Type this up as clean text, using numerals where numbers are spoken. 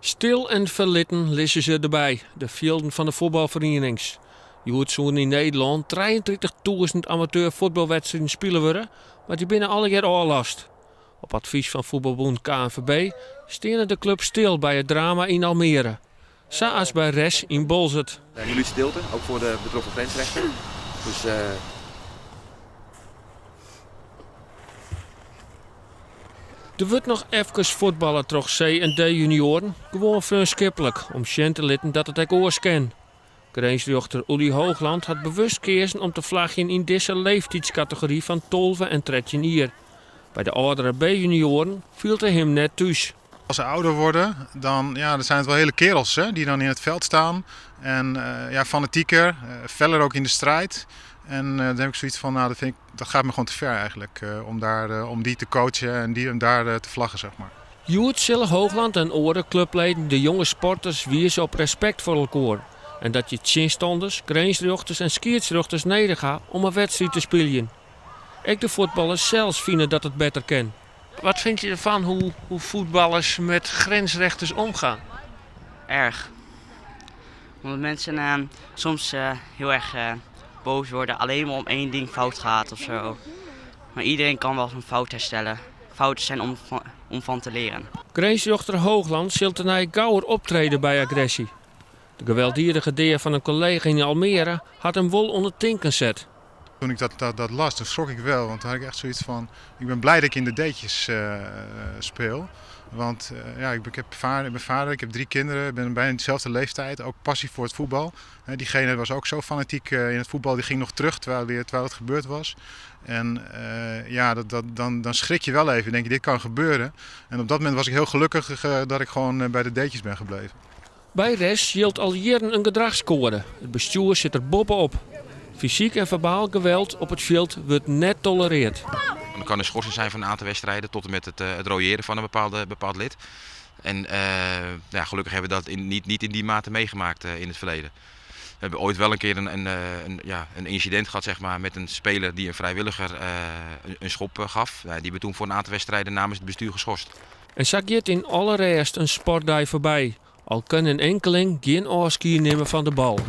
Stil en verlitten lissen ze erbij, de velden van de voetbalverenigings. Je hoort zo in Nederland 33.000 amateur voetbalwedstrijden spelen worden, maar die binnen alle jaar aflast. Op advies van voetbalbond KNVB staan de club stil bij het drama in Almere. Zoals bij Res in Bolzert. Een minuut stilte, ook voor de betroffen grensrechter. Dus, Er wordt nog even voetballen toch C en D junioren, gewoon vriendschappelijk, om Sjen te litten dat het ook oors ken. Grensrechter Uli Hoogland had bewust gekozen om te vlaggen in deze leeftijdscategorie van 12 en 13 jaar. Bij de oudere B-junioren viel hij hem net thuis. Als ze ouder worden, dan zijn het wel hele kerels hè, die dan in het veld staan. En fanatieker, feller ook in de strijd. En dan heb ik zoiets van, dat gaat me gewoon te ver eigenlijk. Om die te coachen en daar te vlaggen, zeg maar. Joert Sille Hoogland en andere clubleden de jonge sporters wijzen op respect voor elkaar. En dat je chinstanders, grensrechters en skiertsrechters neder gaat om een wedstrijd te spelen. Ook de voetballers zelfs vinden dat het beter kan. Wat vind je ervan hoe voetballers met grensrechters omgaan? Erg. Omdat mensen soms heel erg boos worden alleen maar om één ding fout gaat of zo. Maar iedereen kan wel een fout herstellen. Fouten zijn om van te leren. Grensrechter Hoogland zult een gauwer optreden bij agressie. De gewelddadige deer van een collega in Almere had hem wel onder tinken gezet. Toen ik dat las, toen schrok ik wel. Want toen had ik echt zoiets van, ik ben blij dat ik in de D'tjes speel. Want ik heb vader, ik heb 3 kinderen, ik ben bijna dezelfde leeftijd. Ook passie voor het voetbal. Diegene was ook zo fanatiek in het voetbal, die ging nog terug terwijl het gebeurd was. En dan schrik je wel even, denk je dit kan gebeuren. En op dat moment was ik heel gelukkig dat ik gewoon bij de D'tjes ben gebleven. Bij Res geldt al jaren een gedragscode. Het bestuur zit er bovenop. Fysiek en verbaal geweld op het veld wordt net tolereerd. er kan een schorsing zijn van een aantal wedstrijden tot en met het royeren van een bepaald lid. En gelukkig hebben we dat niet in die mate meegemaakt in het verleden. We hebben ooit wel een keer een incident gehad, zeg maar, met een speler die een vrijwilliger een schop gaf. Die hebben we toen voor een aantal wedstrijden namens het bestuur geschorst. En zo gaat in alle rest een sportdag voorbij. Al kan een enkeling geen oorskier nemen van de bal.